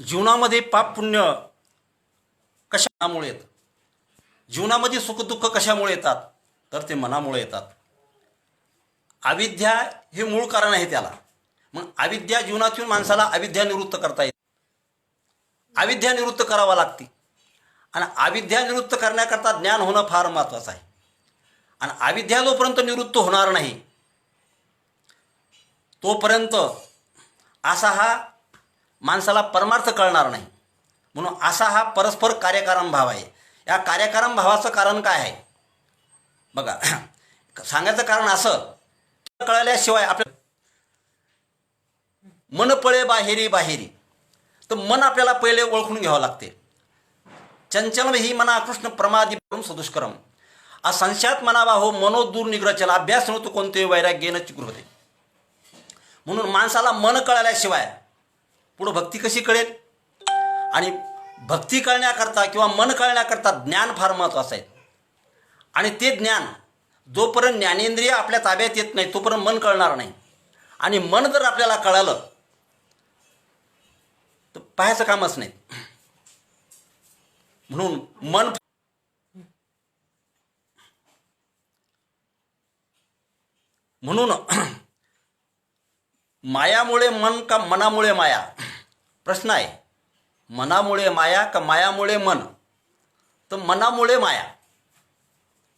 जीवनामध्ये पाप पुण्य कशामुळे येतं? जीवनामध्ये सुखदुःख कशामुळे येतात? तर ते मनामुळे येतात. अविद्या हे मूळ कारण आहे त्याला. मग अविद्या जीवनातून माणसाला अविद्या निवृत्त करता येते. अविद्या निवृत्त करावा लागते आणि अविद्या निवृत्त करण्याकरता ज्ञान होणं फार महत्त्वाचं आहे. आणि अविद्या जोपर्यंत निवृत्त होणार नाही तोपर्यंत असा हा माणसाला परमार्थ कळणार नाही. म्हणून असा हा परस्पर कार्यकारण भाव आहे. या कार्यकारण भावाचं कारण काय आहे बघा. सांगायचं कारण असं, कळल्याशिवाय आपल्या मन पळे बाहेरी बाहेरी, तर मन आपल्याला पहिले ओळखून घ्यावं लागते. चंचल ही मना कृष्ण प्रमादी सदुष्करम असंशयात मनावा हो मनो दूर निग्रचला अभ्यास नव्हतो कोणते वैराग्येन चिगृहते. म्हणून माणसाला मन कळल्याशिवाय पुढं भक्ती कशी कळेल? आणि भक्ती कळण्याकरता किंवा मन कळण्याकरता ज्ञान फार महत्त्वाचं आहे. आणि ते ज्ञान जोपर्यंत ज्ञानेंद्रिय आपल्या ताब्यात येत नाही तोपर्यंत मन कळणार नाही. आणि मन जर आपल्याला कळालं तर पाहायचं कामच नाही. म्हणून मन म्हणून मायामुळे मन का मनामुळे माया? प्रश्न आहे. मनामुळे माया का मायामुळे मन? तर मनामुळे माया.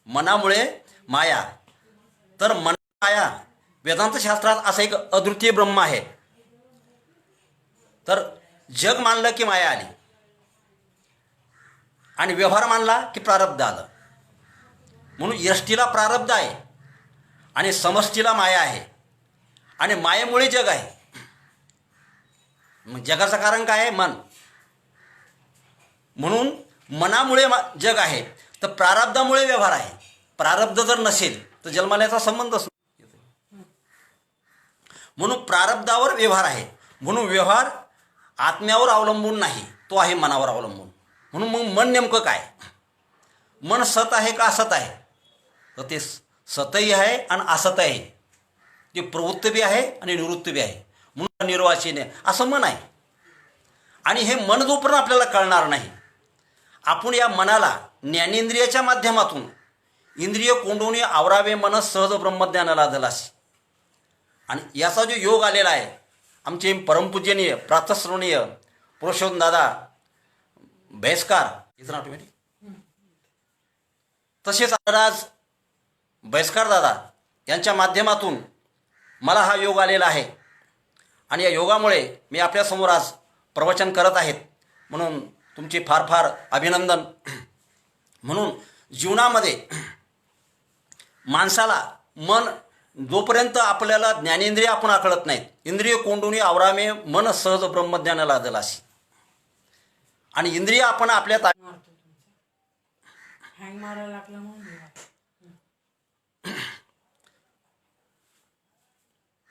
मनामुळे माया. तर मन माया वेदांतशास्त्रात असं एक अद्वितीय ब्रह्म आहे. तर जग मानलं की माया आली आणि व्यवहार मानला की प्रारब्ध आलं. म्हणून यष्टीला प्रारब्ध आहे आणि समष्टीला माया आहे आणि मायेमुळे जग आहे. मग जगाचं कारण काय आहे? मन. म्हणून मनामुळे जग आहे तर प्रारब्धामुळे व्यवहार आहे. प्रारब्ध जर नसेल तर जन्माल्याचा संबंधच नाही. म्हणून प्रारब्धावर व्यवहार आहे. म्हणून व्यवहार आत्म्यावर अवलंबून नाही, तो आहे मनावर अवलंबून. म्हणून मग मन नेमकं काय? मन सत आहे का असत आहे? तर ते सतही आहे आणि असत आहे. ते प्रवृत्त बी आहे आणि निवृत्त बी आहे. म्हणून निर्वाचीने असं मन आहे. आणि हे मन जोपर्यंत आपल्याला कळणार नाही, आपण या मनाला ज्ञानेंद्रियाच्या माध्यमातून इंद्रिय कोंडून आवरावे मन सहज ब्रह्मज्ञानाला दलासी. आणि याचा जो योग आलेला आहे, आमचे परमपूजनीय प्रातस्मरणीय पुरुषोत्तम दादा भैसकार इथं ऑटोमॅटिक, तसेच आज भैसकार दादा यांच्या माध्यमातून मला हा योग आलेला आहे. आणि या योगामुळे मी आपल्यासमोर आज प्रवचन करत आहेत. म्हणून तुमचे फार फार अभिनंदन. म्हणून जीवनामध्ये माणसाला मन जोपर्यंत आपल्याला ज्ञानेंद्रिय आपण आकळत नाहीत, इंद्रिय कोंडून आवरामे मन सहज ब्रह्मज्ञानाला दलासी. आणि इंद्रिय आपण आपल्या हँग मारायला लागला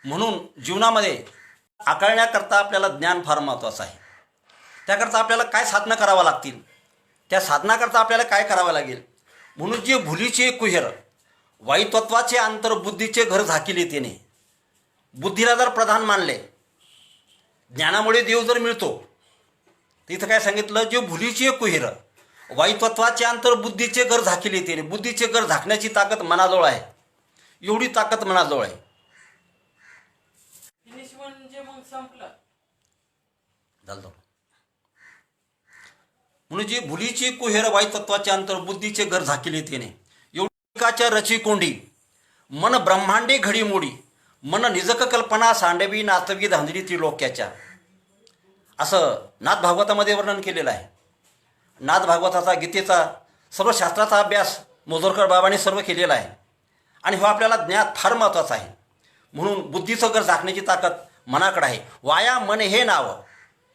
म्हणून जीवनामध्ये आकळण्याकरता आपल्याला ज्ञान फार महत्त्वाचं आहे. त्याकरता आपल्याला काय साधना करावं लागतील, त्या साधनाकरता आपल्याला काय करावं लागेल? म्हणून जे भुलीचे कुहेर वाईतत्वाचे अंतर्बुद्धीचे घर झाकिले त्याने, बुद्धीला जर प्रधान मानले, ज्ञानामुळे देव जर मिळतो, तर इथं काय सांगितलं? जे भुलीचे कुहेर वाईतत्वाचे अंतर्बुद्धीचे घर झाकिले त्याने. बुद्धीचे घर झाकण्याची ताकद मनाजवळ आहे. एवढी ताकद मनाजवळ आहे. म्हणजे मग संपलं झालं. म्हणून जे भुलीचे कुहेर वाईतत्वाचे अंतर्बुद्धीचे घर झाकिले त्याने, एवढी रची कोंडी मन ब्रह्मांडे घडी मोडी, मन निजक कल्पना सांडवी नातवी धांदली त्रिलोक्याच्या, असं नाथ भागवतामध्ये वर्णन केलेलं आहे. नाथ भागवताचा, गीतेचा, सर्व शास्त्राचा अभ्यास मोजोरकर बाबांनी सर्व केलेला आहे. आणि हो आपल्याला ज्ञान फार महत्त्वाचं आहे. म्हणून बुद्धीचं घर झाकण्याची ताकद मनाकडे आहे. वाया मन हे नाव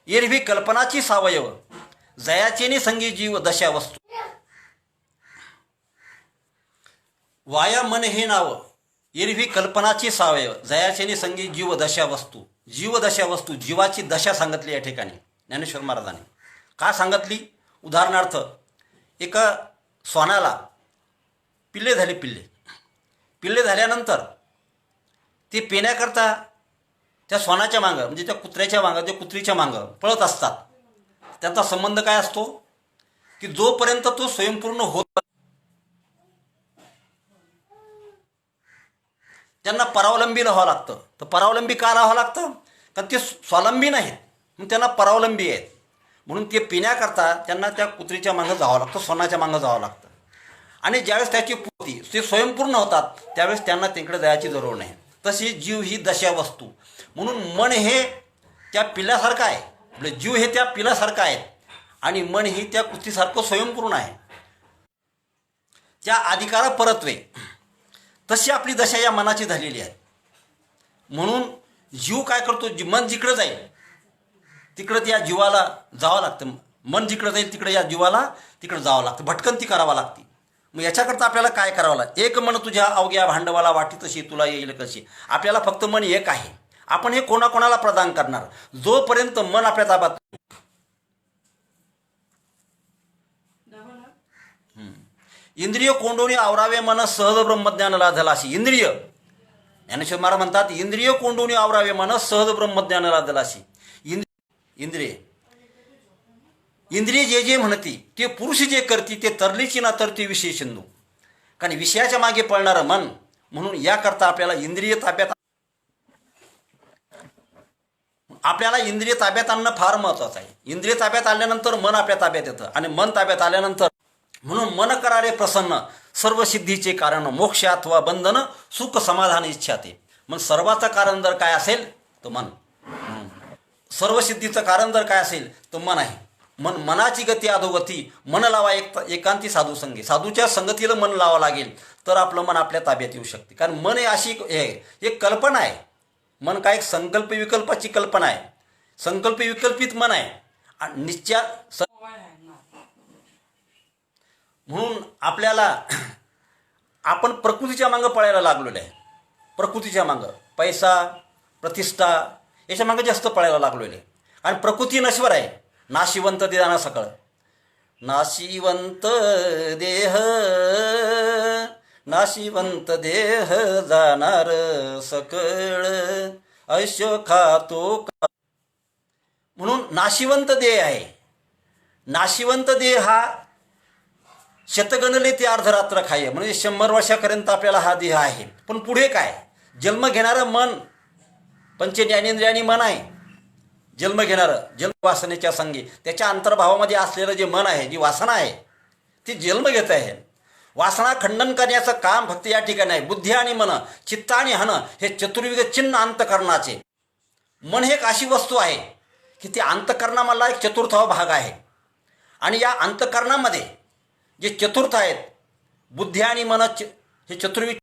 एरवी कल्पनाची सावयव, जयाचेनी संगी जीव दशा वस्तू. वाया मन हे नाव एरवी कल्पनाची सावयव, जयाचेनी संगी जीव दशा वस्तू. जीवदशा वस्तू, जीवाची दशा सांगितली या ठिकाणी ज्ञानेश्वर महाराजांनी. का सांगितली? उदाहरणार्थ, एका श्वानाला पिल्ले झाले. पिल्ले झाल्यानंतर ते पेण्याकरता त्या श्वानाच्या मागं म्हणजे त्या कुत्र्याच्या मागं, त्या कुत्रीच्या मागं पळत असतात. त्यांचा संबंध काय असतो की जोपर्यंत तो स्वयंपूर्ण होत त्यांना परावलंबी राहावं लागतं. तर परावलंबी का राहावं लागतं? कारण ते स्वावलंबी नाहीत, मग त्यांना परावलंबी आहेत. म्हणून ते पिण्याकरता त्यांना त्या कुत्रीच्या मागं जावं लागतं, सोनाच्या मागं जावं लागतं. आणि ज्यावेळेस त्याची पूर्ती ते स्वयंपूर्ण होतात त्यावेळेस त्यांना तिकडे जायची जरूर नाही. तशी जीव ही दशा वस्तू. म्हणून मन हे त्या पिल्यासारखं आहे, आपले जीव हे त्या पिल्यासारखं आहे आणि मन ही त्या कुस्तीसारखं स्वयंपूर्ण आहे. त्या अधिकारा परत्वे तशी आपली दशा या मनाची झालेली आहे. म्हणून जीव काय करतो, मन जिकडं जाईल तिकडं त्या जीवाला जावं लागतं. मन जिकडं जाईल तिकडे या जीवाला तिकडं जावं लागतं, भटकंती करावं लागते. मग याच्याकरता आपल्याला काय करावं लागतं? एक मन तुझ्या अवघ्या भांडवाला वाटी तशी तुला येईल कशी. आपल्याला फक्त मन एक आहे. आपण हे कोणाकोणाला प्रदान करणार? जोपर्यंत मन आपल्या ताब्यात. इंद्रिय कोंडोनी आवरावे मन सहज ब्रह्मज्ञान लाधला अशी. इंद्रिय ज्ञानेश्वर महाराज म्हणतात इंद्रिय कोंडोनी आवरावे मन सहज ब्रह्मज्ञान लाधला अशी. इंद्रिय जे जे म्हणती ते पुरुष जे करती ते तरलीची ना तरती विषय सिंधू. कारण विषयाच्या मागे पळणारं मन. म्हणून याकरता आपल्याला इंद्रिय ताब्यात आणणं फार महत्त्वाचं आहे. इंद्रिय ताब्यात आल्यानंतर मन आपल्या ताब्यात येतं आणि मन ताब्यात आल्यानंतर म्हणून मन करारे प्रसन्न सर्व सिद्धीचे कारण मोक्ष अथवा बंधन सुख समाधान इच्छा ते. मग सर्वाचं कारण जर काय असेल तर मन. सर्व सिद्धीचं कारण जर काय असेल तर मन आहे. मनाची गती अधोगती. मन लावा एकांती साधू संगी. साधूच्या संगतीला मन लावा लागेल तर आपलं मन आपल्या ताब्यात येऊ शकते. कारण मन हे अशी एक कल्पना आहे. मन काय एक संकल्प विकल्पाची कल्पना आहे. संकल्प विकल्पित मन आहे आणि निश्चय. म्हणून आपल्याला आपण प्रकृतीच्या मागं पळायला लागलेलो आहे. प्रकृतीच्या मागं पैसा प्रतिष्ठा याच्या मागं जास्त पळायला लागलेलो आहे. आणि प्रकृती नश्वर आहे. नाशिवंत देह सकळ. नाशिवंत देह नाशिवंत देह जाणार सकळ ऐशो खातो का. म्हणून नाशिवंत देह आहे. नाशिवंत देह हा शतगणले ते अर्धरात्र खाय. म्हणजे 100 वर्षापर्यंत आपल्याला हा देह आहे. पण पुढे काय? जन्म घेणारं मन पंचज्ञानेंद्रियांनी मन आहे. जन्म घेणारं जन्मवासनेच्या संगी त्याच्या अंतर्भावामध्ये असलेलं जे मन आहे, जी वासना आहे ती जन्म घेत आहे. वासना खंडन करण्याचं काम फक्त या ठिकाणी आहे. बुद्धी आणि मन, चित्त आणि हन हे चतुर्विध चिन्ह अंतकरणाचे. मन हे एक अशी वस्तू आहे की ते अंतकरणामधला एक चतुर्थावा भाग आहे. आणि या अंतकरणामध्ये जे चतुर्थ आहेत बुद्धी आणि मन हे चतुर्विध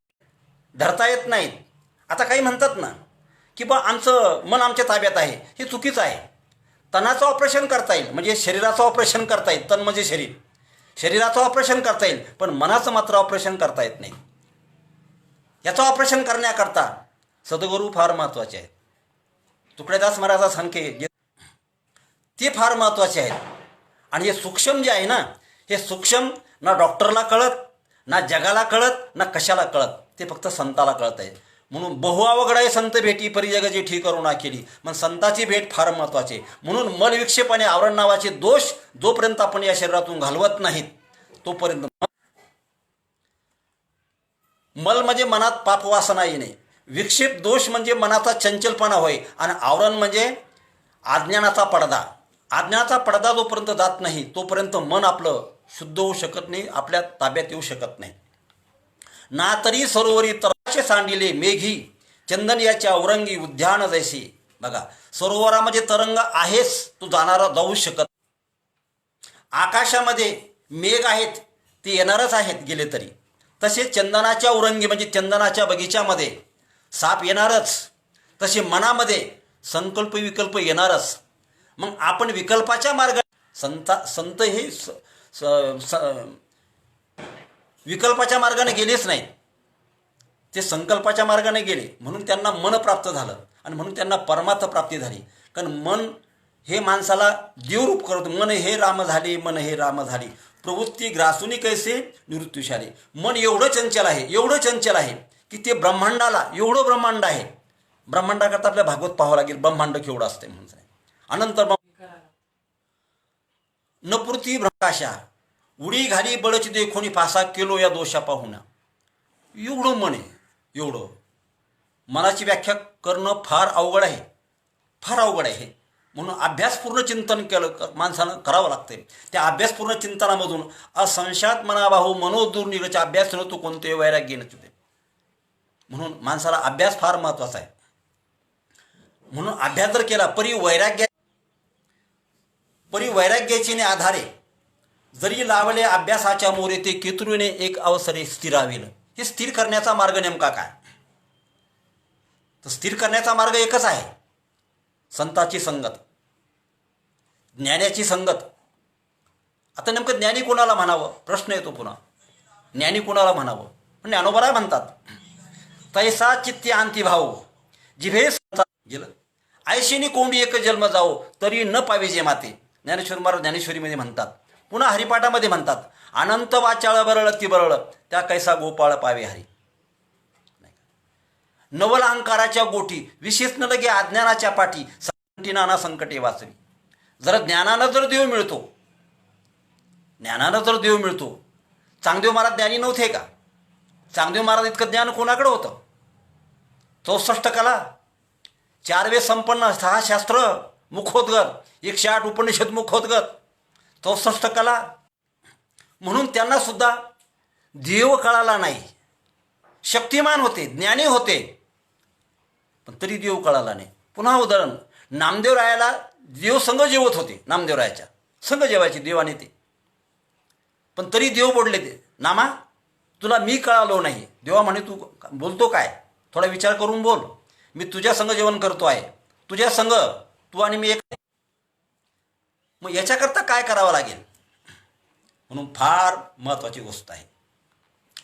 धरता येत नाहीत. आता काही म्हणतात ना की बा आमचं मन आमच्या ताब्यात आहे. हे चुकीचं आहे. तणाचं ऑपरेशन करता येईल, म्हणजे शरीराचं ऑपरेशन करता येईल. तन म्हणजे शरीर. शरीराचं ऑपरेशन करता येईल पण मनाचं मात्र ऑपरेशन करता येत नाही. याचं ऑपरेशन करण्याकरता सद्गुरू फार महत्त्वाचे आहेत. तुकडेदास महाराज सांखे ते फार महत्त्वाचे आहेत. आणि हे सूक्ष्म जे आहे ना, हे सूक्ष्म ना डॉक्टरला कळत, ना जगाला कळत, ना कशाला कळत. ते फक्त संताला कळत आहे. म्हणून बहु अवघड आहे संत भेटी परिजग जेठी करुणा केली. मग संताची भेट फार महत्त्वाची. म्हणून मल विक्षेप आणि आवरण नावाचे दोष जोपर्यंत आपण या शरीरातून घालवत नाहीत तोपर्यंत. मल म्हणजे मनात पापवासना येणे. विक्षेप दोष म्हणजे मनाचा चंचलपणा होय. आणि आवरण म्हणजे अज्ञानाचा पडदा. अज्ञानाचा पडदा जोपर्यंत जात नाही तोपर्यंत मन आपलं शुद्ध होऊ शकत नाही, आपल्या ताब्यात येऊ शकत नाही. ना तरी सरोवरी तराशे सांडिले मेघी चंदन याच्या औरंगी उद्यान जैसे. बघा, सरोवरामध्ये तरंग आहेच, तू जाणारा जाऊ शकत. आकाशामध्ये मेघ आहेत, ते येणारच आहेत गेले तरी. तसे चंदनाच्या औरंगी म्हणजे चंदनाच्या बगीच्यामध्ये साप येणारच. तसे मनामध्ये संकल्प विकल्प येणारच. मग आपण विकल्पाच्या मार्गाने संत हे विकल्पाच्या मार्गाने गेलेच नाहीत, ते संकल्पाच्या मार्गाने गेले. म्हणून त्यांना मन प्राप्त झालं आणि म्हणून त्यांना परमार्थ प्राप्ती झाली. कारण मन हे माणसाला देवरूप करतो. मन हे राम झाले, मन हे राम झाले, प्रवृत्ती ग्रासुनी कैसे निवृत्तीशाली. मन एवढं चंचल आहे, एवढं चंचल आहे की ते ब्रह्मांडाला, एवढं ब्रह्मांड आहे. ब्रह्मांडाकरता आपल्या भागवत पाहावं लागेल. ब्रह्मांड केवढं असते म्हणजे अनंत. नपुरती भ्रकाशा उडी घाली बळच देखोनी फासा केलो या दोषा पाहुणा. एवढं मन आहे. एवढं मनाची व्याख्या करणं फार अवघड आहे, फार अवघड आहे. म्हणून अभ्यासपूर्ण चिंतन केलं माणसानं करावं लागते. त्या अभ्यासपूर्ण चिंतनामधून असंशयात मनाबाहू मनोदुर्निगचा अभ्यास न तू कोणते वैराग्य नसते. म्हणून माणसाला अभ्यास फार महत्त्वाचा आहे. म्हणून अभ्यास जर केला परी वैराग्याचे आधारे जरी लावले अभ्यासाच्या मोरे ते केतुरीने एक अवसरे स्थिरावेल. हे स्थिर करण्याचा मार्ग नेमका काय? तर स्थिर करण्याचा मार्ग एकच आहे, संताची संगत, ज्ञानाची संगत. आता नेमकं ज्ञानी कोणाला म्हणावं प्रश्न येतो पुन्हा. ज्ञानी कोणाला म्हणावं? ज्ञानोबा म्हणतात तैसा चित्ते अंती भाऊ जिभे गेलं ऐशीनी कोंडी एक जन्म जाओ तरी न पावेजे माते. ज्ञानेश्वर महाराज ज्ञानेश्वरीमध्ये म्हणतात. पुन्हा हरिपाठामध्ये म्हणतात अनंत वाचाळ बरळ ती बरळ त्या कैसा गोपाळ पावे हरी. नवल अहंकाराच्या गोटी विशेष न लगे अज्ञानाच्या पाठी संकटी नाना संकटे वाचवी. जर ज्ञानानं जर देव मिळतो, ज्ञानानं जर देव मिळतो. चांगदेव महाराज ज्ञानी नव्हते का? चांगदेव महाराज इतकं ज्ञान कोणाकडे होतं? 64 कला, 4 वेद संपन्न, 6 शास्त्र मुखोद्गत, 108 उपनिषद मुखोद्गत, 64 कला. म्हणून त्यांना सुद्धा देव कळाला नाही. शक्तिमान होते, ज्ञानी होते, पण तरी देव कळाला नाही. पुन्हा उदाहरण, नामदेवरायाला देव संघ जेवत होते. नामदेवरायाच्या संघ जेवायचे देवाने ते, पण तरी देव बोलले ते नामा तुला मी कळालो नाही. देवा म्हणे तू बोलतो काय? थोडा विचार करून बोल. मी तुझ्या संघ जेवण करतो आहे, तुझ्या संघ तू आणि मी एक. मग याच्याकरता काय करावं लागेल? म्हणून फार महत्त्वाची गोष्ट आहे.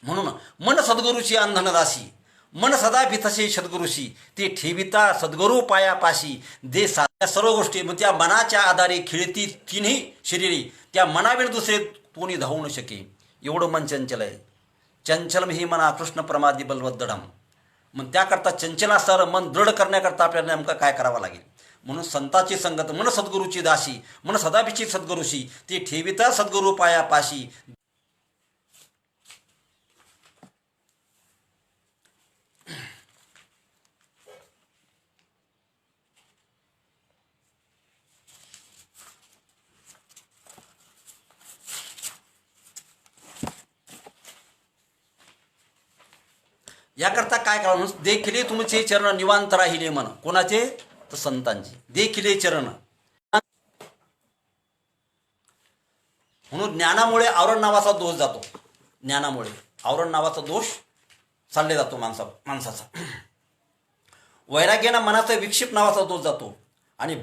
म्हणून मन सद्गुरूची अंधनदासी मन सदा भितसे सद्गुरूशी ते ठेविता सद्गुरू पायापाशी दे साध्या सर्व गोष्टी. मग त्या मनाच्या आधारे खेळती तिन्ही शरीरी त्या मनावेळ दुसरे कोणी धावू न शके. एवढं मन चंचल आहे. चंचलम ही मना कृष्ण प्रमादी बलवद्दढम. मग त्याकरता चंचलासर मन दृढ करण्याकरता आपल्याला नेमकं काय करावं लागेल? म्हणून संताची संगत मन सद्गुरूची दासी मन सदाभिची सद्गुरूशी ते ठेविता सद्गुरू पायापाशी. याकरता काय करावं? देखिले तुमचे चरण निवांत राहिले मन. कोणाचे? तर संतांची. देखिले चरण. म्हणून ज्ञानामुळे आवरण नावाचा दोष जातो. ज्ञानामुळे आवरण नावाचा दोष चालले जातो माणसाचा. वैराग्यानं मनाचा विक्षेप नावाचा दोष जातो. आणि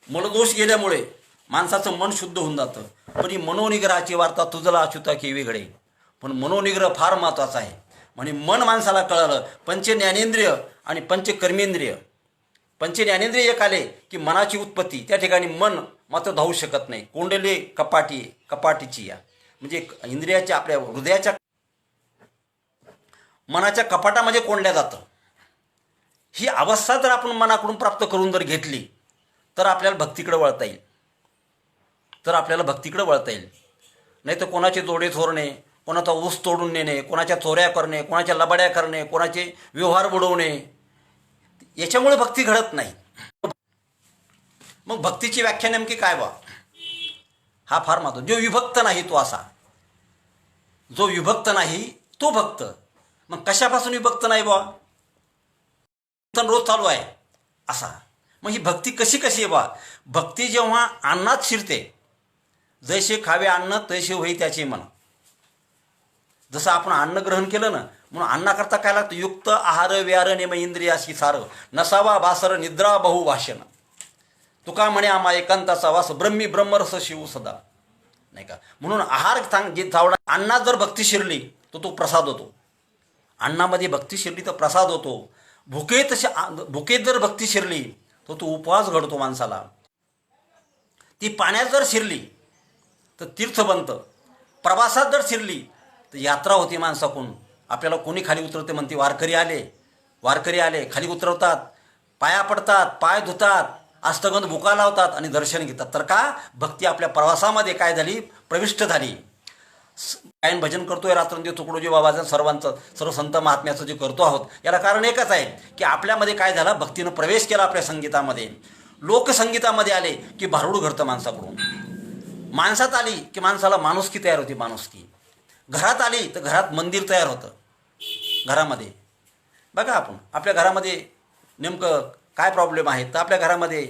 मनोदोष गेल्यामुळे माणसाचं मन शुद्ध होऊन जातं. पण ही मनोनिग्रहाची वार्ता तुझला अच्युता केवी घडे. पण मनोनिग्रह फार महत्त्वाचा आहे. म्हणजे मन माणसाला कळलं. पंचज्ञानेंद्रिय आणि पंचकर्मेंद्रिय. पंचज्ञानेंद्रिय एक आले की मनाची उत्पत्ती, त्या ठिकाणी मन मात्र धावू शकत नाही. कोंडले कपाटीची या म्हणजे इंद्रियाच्या आपल्या हृदयाच्या मनाच्या कपाटामध्ये कोंडल्या जातं. ही अवस्था जर आपण मनाकडून प्राप्त करून जर घेतली तर आपल्याला भक्तीकडे वळता येईल. नाही तर कोणाचे जोडे थोरणे, कोणाचा ऊस तोडून नेणे, कोणाच्या चोऱ्या करणे, कोणाच्या लबाड्या करणे, कोणाचे व्यवहार बुडवणे, याच्यामुळे भक्ती घडत नाही. मग भक्तीची व्याख्या नेमकी काय बा? हा फार महत्त्वाचा. जो विभक्त नाही तो असा. जो विभक्त नाही तो भक्त. मग कशापासून विभक्त नाही बा? रोज चालू आहे असा. मग ही भक्ती कशी आहे बा? भक्ती जेव्हा अन्नात शिरते, जैसे खावे अन्न तैसे होई त्याचे मन. जसं आपण अन्न ग्रहण केलं ना, म्हणून अन्नाकरता काय लागतं? युक्त आहार व्यार नेम इंद्रियाशी सार नसावा भासर निद्रा बहु भाषण. तुका म्हणे आम्हा एकांताचा वास ब्रह्मी ब्रह्मरस शिव सदा. नाही का? म्हणून आहार जे चावडा अन्नात जर भक्ती शिरली तर तो प्रसाद होतो. अन्नामध्ये भक्ती शिरली तर प्रसाद होतो. भुकेत जर भक्ती शिरली तर तो उपवास घडतो माणसाला. ती पाण्यात जर शिरली तर तीर्थ बनतं. प्रवासात जर शिरली तर यात्रा होती माणसाकडून. आपल्याला कोणी खाली उतरते म्हणते वारकरी आले खाली उतरवतात, पाया पडतात, पाय धुतात, अष्टगंध बुका लावतात आणि दर्शन घेतात. तर का? भक्ती आपल्या प्रवासामध्ये काय झाली? प्रविष्ट झाली. गायन भजन करतोय रात्रंदिवस तुकडोजी बाबाचं सर्वांचं सर्व संत महात्म्याचं जे करतो आहोत, याला कारण एकच आहे की आपल्यामध्ये काय झालं? भक्तीनं प्रवेश केला आपल्या संगीतामध्ये. लोकसंगीतामध्ये आले की भारूड घडतं माणसाकडून. माणसात आली की माणसाला माणुसकी तयार होती. माणुसकी घरात आली तर घरात मंदिर तयार होतं. घरामध्ये बघा, आपण आपल्या घरामध्ये नेमकं काय प्रॉब्लेम आहे? तर आपल्या घरामध्ये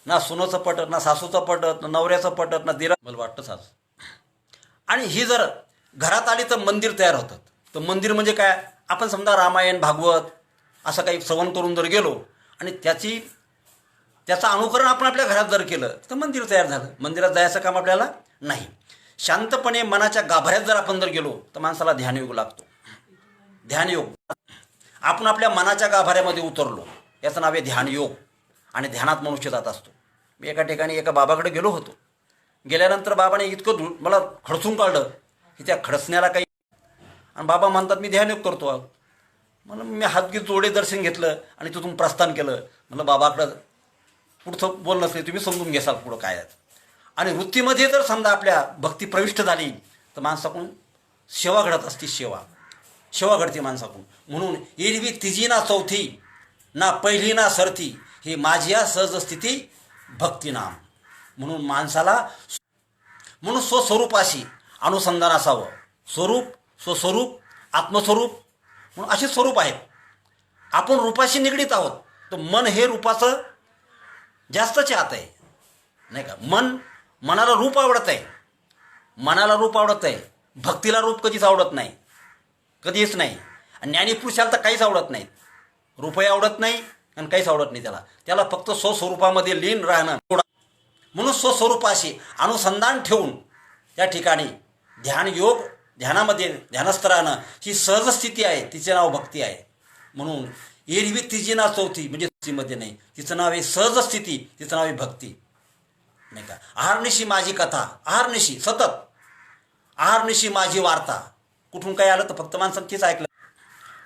ना सुनोचं पटत, ना सासूचं पटत, ना नवऱ्याचं पटत, ना दिरा मला वाटतंच आज. आणि ही जर घरात आली तर मंदिर तयार होतं. तर मंदिर म्हणजे काय? आपण समजा रामायण भागवत असं काही श्रवण करून जर गेलो आणि त्याचं अनुकरण आपण आपल्या घरात जर केलं तर मंदिर तयार झालं. मंदिरात जायचं काम आपल्याला नाही. शांतपणे मनाच्या गाभाऱ्यात जर आपण जर गेलो तर माणसाला ध्यानयोग लागतो. ध्यानयोग. आपण आपल्या मनाच्या गाभाऱ्यामध्ये उतरलो, याचं नाव आहे ध्यानयोग. आणि ध्यानात मनुष्य जात असतो. मी एका ठिकाणी एका बाबाकडे गेलो होतो. गेल्यानंतर बाबाने इतकं मला खडसून काढलं की त्या खडसण्याला काही. आणि बाबा म्हणतात मी ध्यानयोग करतो आहोत. म्हणून मी हातगीत जोडे दर्शन घेतलं आणि तिथून प्रस्थान केलं. म्हणलं बाबाकडं पुढचं बोलणंच नाही, तुम्ही समजून घेसाल पुढं काय आहे. आणि वृत्तीमध्ये जर समजा आपल्या भक्ती प्रविष्ट झाली तर माणसाकडून सेवा घडत असते. सेवा घडते माणसाकडून. म्हणून एरवी तिजी ना चौथी, ना पहिली ना सरती, ही माझ्या सहज स्थिती भक्ती नाम. म्हणून माणसाला स्वस्वरूपाशी अनुसंधान असावं. स्वस्वरूप, आत्मस्वरूप म्हणून असे स्वरूप आहेत. आपण रूपाशी निगडीत आहोत. तर मन हे रूपाचं जास्तच आत आहे, नाही का? मनाला रूप आवडत आहे. मनाला रूप आवडत आहे. भक्तीला रूप कधीच आवडत नाही, कधीच नाही. आणि ज्ञानीपुरुषाला तर काहीच आवडत नाही. रूपही आवडत नाही आणि काहीच आवडत नाही त्याला फक्त स्वस्वरूपामध्ये लीन राहणं. म्हणून स्वस्वरूपाशी अनुसंधान ठेवून त्या ठिकाणी ध्यानयोग, ध्यानामध्ये ध्यानस्थ राहणं ही सहज स्थिती आहे. तिचे नाव भक्ती आहे. म्हणून एरवी तिची ना चौथी म्हणजे स्थितीमध्ये नाही, तिचं नाव आहे सहज स्थिती, तिचं नाव आहे भक्ती, नाही का? आहारनिशी माझी कथा, आहारनिशी सतत, आहारनिशी माझी वार्ता. कुठून काय आलं तर फक्त माणसानं तेच ऐकलं.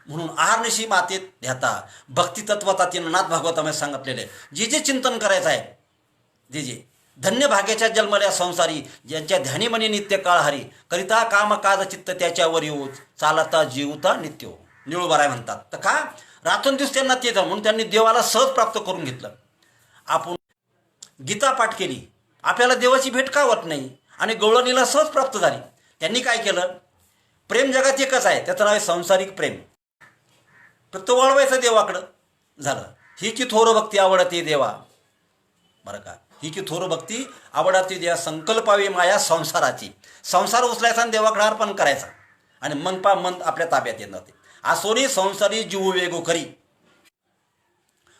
म्हणून आहारनिशी मातेत ध्याता भक्ती तत्वता तिनं नाथ भागवतामध्ये सांगितलेले. जे जे चिंतन करायचं आहे, जे धन्य भाग्याच्या जन्मल्या संसारी, ज्यांच्या ध्यानीमनी नित्य काळहारी, करिता काम काज चित्त त्याच्यावर येऊ, चालता जीवता नित्य निळूबाराय म्हणतात. तर का? रात्रंदिवस त्यांना ते जाऊन म्हणून त्यांनी देवाला सहज प्राप्त करून घेतलं. आपण गीता पाठ केली, आपल्याला देवाची भेट का होत नाही? आणि गवळणीला सहज प्राप्त झाली. त्यांनी काय केलं? प्रेम जगात एकच आहे, त्याचं नाव आहे संसारिक प्रेम. फक्त वळवायचं देवाकडं झालं. ही की थोर भक्ती आवडते देवा, बरं का? ही की थोर भक्ती आवडते देवा, संकल्पावी माया संसाराची. संसार उचलायचा आणि देवाकडे अर्पण करायचा आणि मन आपल्या ताब्यात येणार. ते आसोनी संसारी जीव वेगो करी.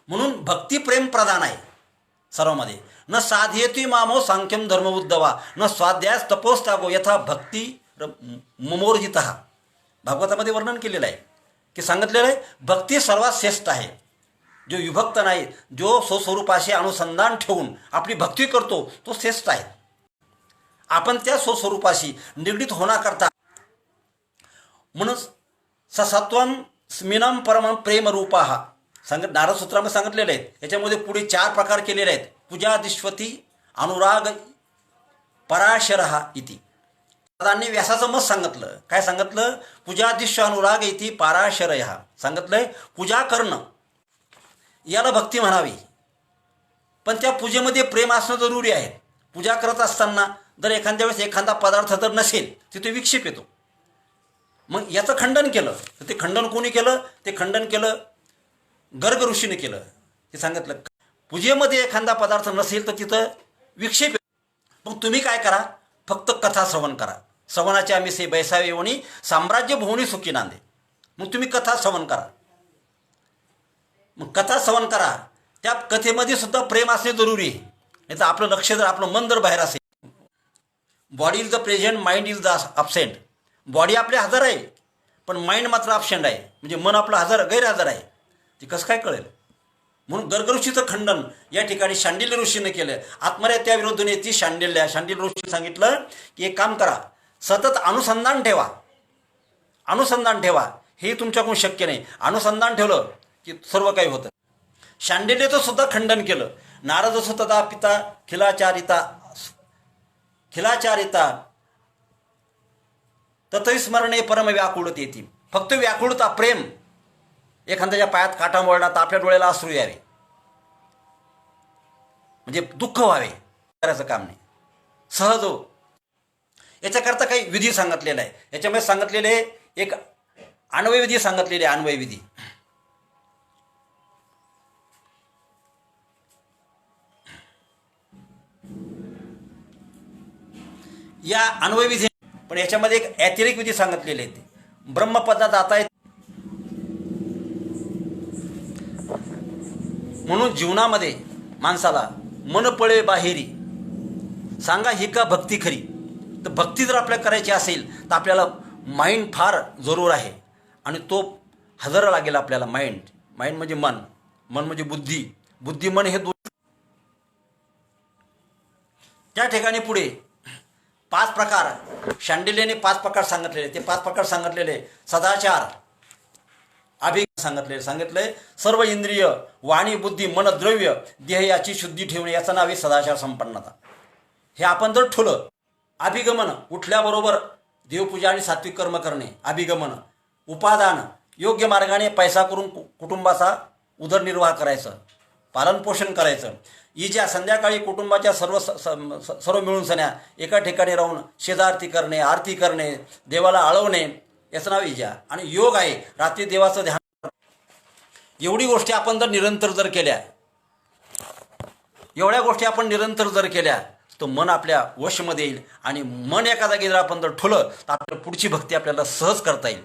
म्हणून भक्ती प्रेम प्रधान आहे सर्वांमध्ये. न साधयेती मामो सांख्यम धर्म उद्धवा, न स्वाध्यास तपोस्तागो यथा भक्ती मुमोर्जित. भागवतामध्ये वर्णन केलेलं आहे की सांगितलेलं आहे भक्ती सर्वात श्रेष्ठ आहे. जो विभक्त नाही, जो स्वस्वरूपाशी अनुसंधान ठेवून आपली भक्ती करतो तो श्रेष्ठ आहे. आपण त्या स्वस्वरूपाशी निगडीत होण्याकरता म्हणून ससत्वम स्मिनम परम प्रेम रूपा नारद सूत्रामध्ये सांगितलेले आहेत. याच्यामध्ये पुढे 4 प्रकार केलेले आहेत. पूजा दिश्वती अनुराग पराशरहा इति. दादांनी व्यासाचं मत सांगितलं. काय सांगितलं? पूजा दिश्व अनुराग इति पराशरहा सांगितलंय. पूजा करणं याला भक्ती म्हणावी, पण त्या पूजेमध्ये प्रेम असणं जरुरी आहे. पूजा करत असताना जर एखाद्या वेळेस एखादा पदार्थ जर नसेल तिथे विक्षेप येतो. मग याचं खंडन केलं. तर ते खंडन कोणी केलं? ते खंडन केलं गर्ग ऋषीने केलं. ते सांगितलं पूजेमध्ये एखादा पदार्थ नसेल तर तिथं विक्षेप येतो. मग तुम्ही काय करा? फक्त कथा श्रवण करा. श्रवणाचे आम्ही से बैसावे येऊनी साम्राज्य भुवनी सुखी नांदे. मग तुम्ही कथा श्रवण करा. मग कथा श्रवण करा. त्या कथेमध्ये सुद्धा प्रेम असणे जरुरी आहे. नाही तर आपलं लक्ष जर आपलं मन जर बाहेर असेल. Body is the present, mind is the absent. Body आपले हजर आहे पण माइंड मात्र ॲबसेंट आहे. म्हणजे मन आपलं गैरहजर आहे. ते कसं काय कळेल? म्हणून गर्ग ऋषीचं खंडन या ठिकाणी शांडिल्य ऋषीने केलं. आत्महत्या त्या विरुद्धने ती शांडिल्य ऋषी सांगितलं की एक काम करा, सतत अनुसंधान ठेवा. अनुसंधान ठेवा. हे तुमच्याकडून शक्य नाही. अनुसंधान ठेवलं की सर्व काही होतं. शांडिल्यचं सुद्धा खंडन केलं. नारदसु तदा पिता खिलाचारिता तथै स्मरणे परम व्याकुळते ती. फक्त व्याकुळता, प्रेम. एखाद्याच्या पायात काटा मोडला तर आपल्या डोळ्याला अश्रू यावे, म्हणजे दुःख व्हावे, करायचं काम नाही. सहज हो. याच्याकरता काही विधी सांगितलेला आहे. याच्यामध्ये सांगितलेले एक अन्वयविधी सांगितलेले, अन्वयविधी. या अन्वयविधी, पण याच्यामध्ये एक अतिरिक्त विधी सांगितलेले आहेत. ब्रह्मपदात आता आहेत. म्हणून जीवनामध्ये माणसाला मन पळे बाहेरी, सांगा ही का भक्ती खरी. तर भक्ती जर आपल्याला करायची असेल तर आपल्याला माइंड फार जरूर आहे, आणि तो हजर लागेल आपल्याला. माइंड म्हणजे मन म्हणजे बुद्धी मन हे दोन. त्या ठिकाणी पुढे 5 प्रकार शांडिल्यने 5 प्रकार सांगितलेले. ते 5 प्रकार सांगितलेले सदाचार, अभिज्ञ सांगितलंय. सर्व इंद्रिय, वाणी, बुद्धी, मन, द्रव्य, देह याची शुद्धी ठेवणे, याचं नाव आहे सदाचार संपन्नता. हे आपण जर ठेवलं. अभिगमन, उठल्याबरोबर देवपूजा आणि सात्विक कर्म करणे, अभिगमन. उपादान, योग्य मार्गाने पैसा करून कुटुंबाचा उदरनिर्वाह करायचं, पालनपोषण करायचं. इजा, संध्याकाळी कुटुंबाच्या सर्व मिळून सण्या एका ठिकाणी राहून शेजारती करणे, आरती करणे, देवाला आळवणे, याचं नाव इजा. आणि योग आहे रात्री देवाचं ध्यान. एवढी गोष्टी आपण जर निरंतर जर केल्या, एवढ्या गोष्टी आपण निरंतर जर केल्या तर मन आपल्या वशमध्ये येईल. आणि मन एका जागी जर आपण जर ठेवलं तर आपल्याला पुढची भक्ती आपल्याला सहज करता येईल.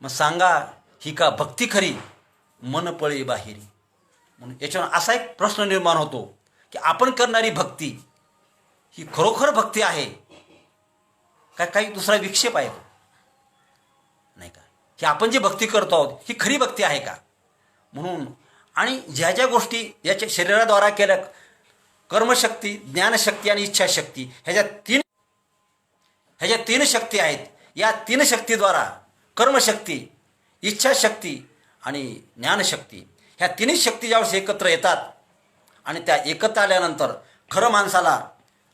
मग सांगा ही का भक्ती खरी, मन पळे बाहेरी. म्हणून याच्यावर असा एक प्रश्न निर्माण होतो की आपण करणारी भक्ती ही खरोखर भक्ती आहे का, काही दुसरा विक्षेप आहे नाही का. ही आपण जी भक्ती करतो आहोत ही खरी भक्ती आहे का. म्हणून आणि ज्या ज्या गोष्टी याच्या शरीराद्वारा केल्या, कर्मशक्ती, ज्ञानशक्ती आणि इच्छाशक्ती, ह्याच्या तीन शक्ती आहेत. या 3 शक्तीद्वारा कर्मशक्ती, इच्छाशक्ती आणि ज्ञानशक्ती, ह्या 3 शक्ती ज्यावेळेस एकत्र येतात आणि त्या एकत्र आल्यानंतर खरं माणसाला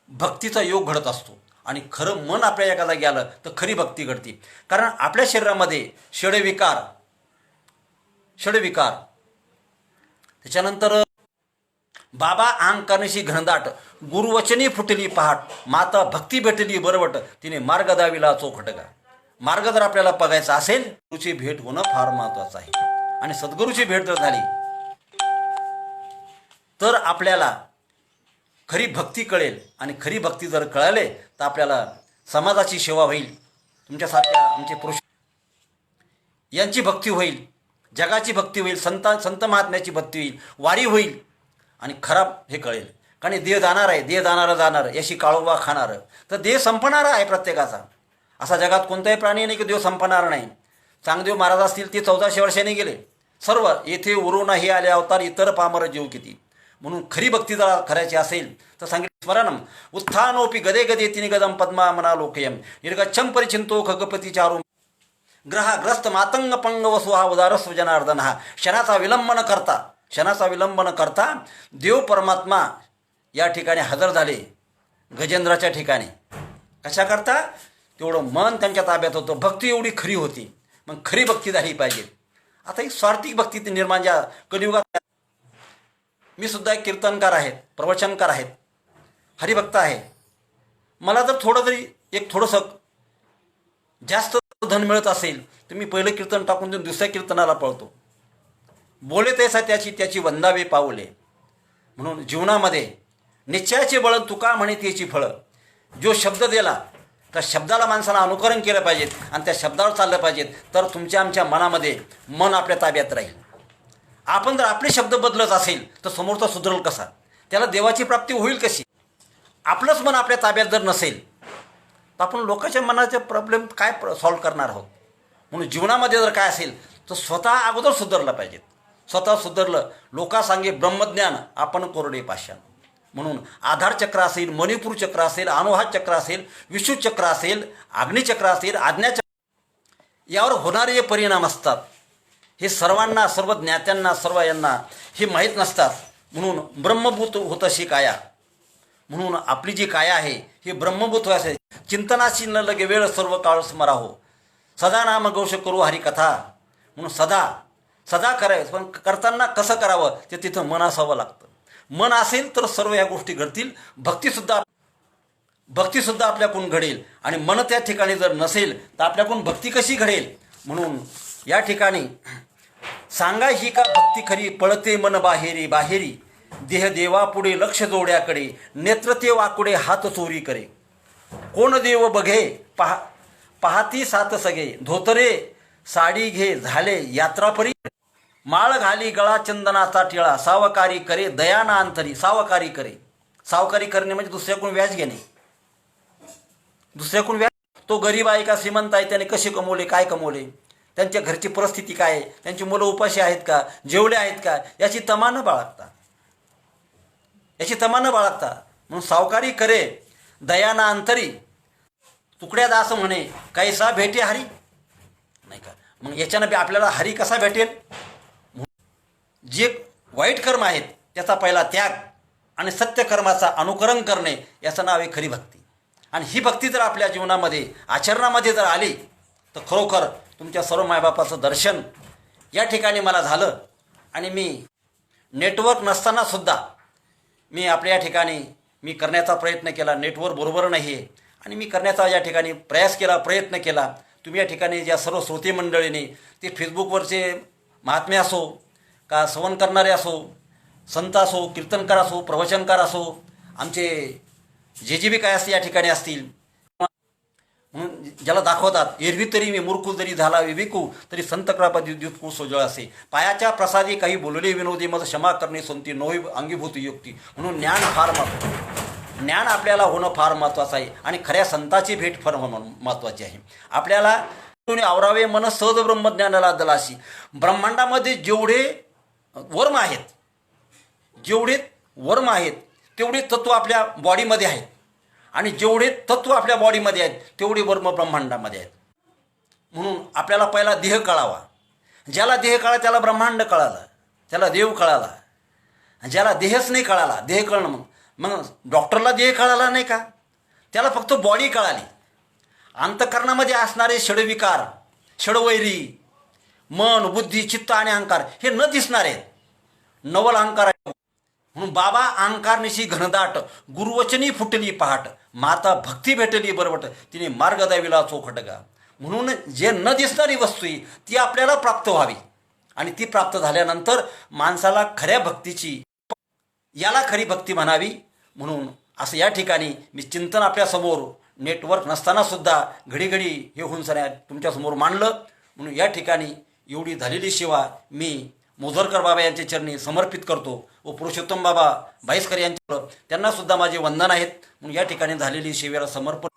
भक्तीचा योग घडत असतो. आणि खरं मन आपल्या एका जागी आलं तर खरी भक्ती घडते. कारण आपल्या शरीरामध्ये षडविकार, त्याच्यानंतर बाबा अंगकर्णशी घनदाट, गुरुवचनी फुटली पहाट, माता भक्ती भेटली बरवट, तिने मार्ग दाविला चोखटगा. मार्ग जर आपल्याला बघायचा असेल, गुरुची भेट होणं फार महत्त्वाचं आहे. आणि सद्गुरूची भेट जर झाली तर आपल्याला खरी भक्ती कळेल. आणि खरी भक्ती जर कळाले तर आपल्याला समाजाची सेवा होईल, तुमच्यासारख्या आमचे पुरुष यांची भक्ती होईल, जगाची भक्ती होईल, संत महात्म्याची भक्ती होईल, वारी होईल. आणि खराब हे कळेल. कारण देह जाणार आहे, देह जाणार याशी काळोबा खाणार. तर देह संपणारा आहे प्रत्येकाचा. असा जगात कोणताही प्राणी नाही की देव संपणार नाही. चांगदेव महाराज असतील ते 1400 वर्षांनी गेले. सर्व येथे उरून हे आले अवतार, इतर पामर जीव किती. म्हणून खरी भक्ती जर करायची असेल तर सांगितलं स्मरणम उत्थानोपी गदे गदे तिने गदम पद्मा मना लोकयम निर्गच्छम परिचिंतो खगपती चारू ग्रहग्रस्त मातंग पंग वसु हा उदारस्व जनार्दन. हा क्षणाचा विलंब न करता देव परमात्मा या ठिकाणी हजर झाले, गजेंद्राच्या ठिकाणी. कशा करता? तेवढं मन त्यांच्या ताब्यात होतं, भक्ती एवढी खरी होती. मग खरी भक्ती झाली पाहिजे. आता ही स्वार्थिक भक्ती निर्माण ज्या कलियुगात. मी सुद्धा एक कीर्तनकार आहेत, प्रवचनकार आहेत, हरिभक्त आहे. मला जर थोडंसं जास्त धन मिळत असेल तर मी पहिलं कीर्तन टाकून देऊन दुसऱ्या कीर्तनाला पळतो. बोले तैसा त्याची वंदावे पावले. म्हणून जीवनामध्ये निश्चयाचे बळ तुका म्हणे त्याची फळं. जो शब्द दिला त्या शब्दाला माणसाला अनुकरण केलं पाहिजे आणि त्या शब्दावर चाललं पाहिजे, तर तुमच्या आमच्या मनामध्ये मन आपल्या ताब्यात राहील. आपण जर आपले शब्द बदलत असेल तर समोरचा सुधरेल कसा, त्याला देवाची प्राप्ती होईल कशी. आपलंच मन आपल्या ताब्यात जर नसेल तर आपण लोकांच्या मनाचे प्रॉब्लेम काय सॉल्व करणार आहोत. म्हणून जीवनामध्ये जर काय असेल तर स्वतः अगोदर सुधारलं पाहिजे. स्वतः सुधारलं, लोकांसांगे ब्रह्मज्ञान आपण कोरडे पाषाण. म्हणून आधार चक्र असेल, मणिपूर चक्र असेल, अनुहात चक्र असेल, विशुद्ध चक्र असेल, अग्निचक्र असेल, आज्ञाचक्र, यावर होणारे जे परिणाम असतात हे सर्वांना, सर्व ज्ञात्यांना, सर्व यांना हे माहीत नसतात. म्हणून ब्रह्मभूत होतशी काया. म्हणून आपली जी काया आहे ही ब्रह्मभूत व्हायचे. चिंतनाशी न लगे वेळ सर्व काळ स्मरा हो. सदा नाम घोष करू हरिकथा. म्हणून सदा सदा करायचं, पण करताना कसं करावं ते तिथं मन असावं लागतं. मन असेल तर सर्व या गोष्टी घडतील. भक्तीसुद्धा आपल्याकडून घडेल. आणि मन त्या ठिकाणी जर नसेल तर आपल्याकडून भक्ती कशी घडेल. म्हणून या ठिकाणी सांगा ही का भक्ती खरी, पळते मन बाहेरी बाहेरी. देह देवापुढे लक्ष जोड्याकडे, नेत्र ते वाकुडे हात चोरी करे. कोण देव बघे पाहती सात सगे, धोतरे साडी घे झाले यात्रापरी. माळ घाली गळा चंदनाचा टिळा, सावकारी करे दयाना अंतरी. सावकारी करे, सावकारी करणे म्हणजे दुसऱ्याकडून व्याज घेणे. दुसऱ्याकडून व्याज. तो गरीब आहे का श्रीमंत आहे, त्याने कसे कमवले, काय कमवले, त्यांच्या घरची परिस्थिती काय आहे, त्यांची मुलं उपाशी आहेत का, जेवले आहेत का, याची तमा न बाळगता. म्हणून सावकारी करे दयाना अंतरी. तुकड्या दास म्हणे कैसा भेटे हरी. नाही का. मग याच्यानं आपल्याला हरी कसा भेटेल. जे वाईट कर्म आहेत त्याचा पहिला त्याग आणि सत्यकर्माचा अनुकरण करणे याचं नाव आहे खरी भक्ती. आणि ही भक्ती जर आपल्या जीवनामध्ये आचरणामध्ये जर आली तर खरोखर तुमच्या सर्व मायबापाचं दर्शन या ठिकाणी मला झालं. आणि मी नेटवर्क नसतानासुद्धा मी आपल्या या ठिकाणी मी करण्याचा प्रयत्न केला. नेटवर्क बरोबर नाही आहे आणि मी करण्याचा या ठिकाणी प्रयत्न केला. तुम्ही या ठिकाणी ज्या सर्व श्रोते मंडळीने ते फेसबुकवरचे महात्मे असो का श्रवण करणारे असो, संत असो, कीर्तनकार असो, प्रवचनकार असो, आमचे जे बी काय असते या ठिकाणी असतील, म्हणून ज्याला दाखवतात एरवी तरी मी मूर्ख जरी झाला विवेकू तरी संत कृपा द्युत सोजळ असे. पायाच्या प्रसादी काही बोलले विनोदी मज क्षमा करणे सोंती नोही अंगीभूत युक्ती. म्हणून ज्ञान आपल्याला होणं फार महत्त्वाचं आहे. आणि खऱ्या संताची भेट फार महत्त्वाची आहे. आपल्याला आवरावे मन सहज ब्रह्मज्ञानाला दलाशी. ब्रह्मांडामध्ये जेवढे वर्म आहेत तेवढे तत्व आपल्या बॉडीमध्ये आहेत. आणि जेवढे तत्व आपल्या बॉडीमध्ये आहेत तेवढे वर्म ब्रह्मांडामध्ये आहेत. म्हणून आपल्याला पहिला देह कळावा. ज्याला देह कळा त्याला ब्रह्मांड कळालं, त्याला देव कळाला. ज्याला देहच नाही कळाला, देह कळणं मग डॉक्टरला देह कळाला नाही का, त्याला फक्त बॉडी कळाली. अंतःकरणामध्ये असणारे षडविकार, षडवैरी, मन, बुद्धी, चित्त आणि अहंकार हे न दिसणारे आहेत. नवल अहंकार आहे. म्हणून बाबा अहंकारनिशी घनदाट, गुरुवचनी फुटली पहाट. माता भक्ती भेटली बरबट, तिने मार्ग दाविला चोखटगा. म्हणून जे न दिसणारी वस्तू ती आपल्याला प्राप्त व्हावी. आणि ती प्राप्त झाल्यानंतर माणसाला खऱ्या भक्तीची, याला खरी भक्ती म्हणावी. म्हणून असं या ठिकाणी मी चिंतन आपल्यासमोर नेटवर्क नसतानासुद्धा घडीघडी हे होऊन सऱ्या तुमच्यासमोर मांडलं. म्हणून या ठिकाणी एवढी झालेली सेवा मी मोझरकर बाबा यांच्या चरणी समर्पित करतो व पुरुषोत्तम बाबा भाईसकर यांच्या त्यांनासुद्धा माझे वंदन आहेत. म्हणून या ठिकाणी झालेली सेवेला समर्पण.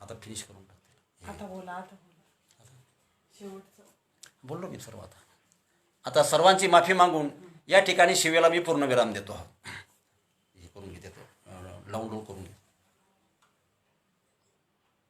आता फिनिश करून टाकते. आता बोला शेवटचं बोललो मी सर्व. आता सर्वांची माफी मागून या ठिकाणी सेवेला मी पूर्णविराम देतो. हे करून घेते, डाउनलोड करून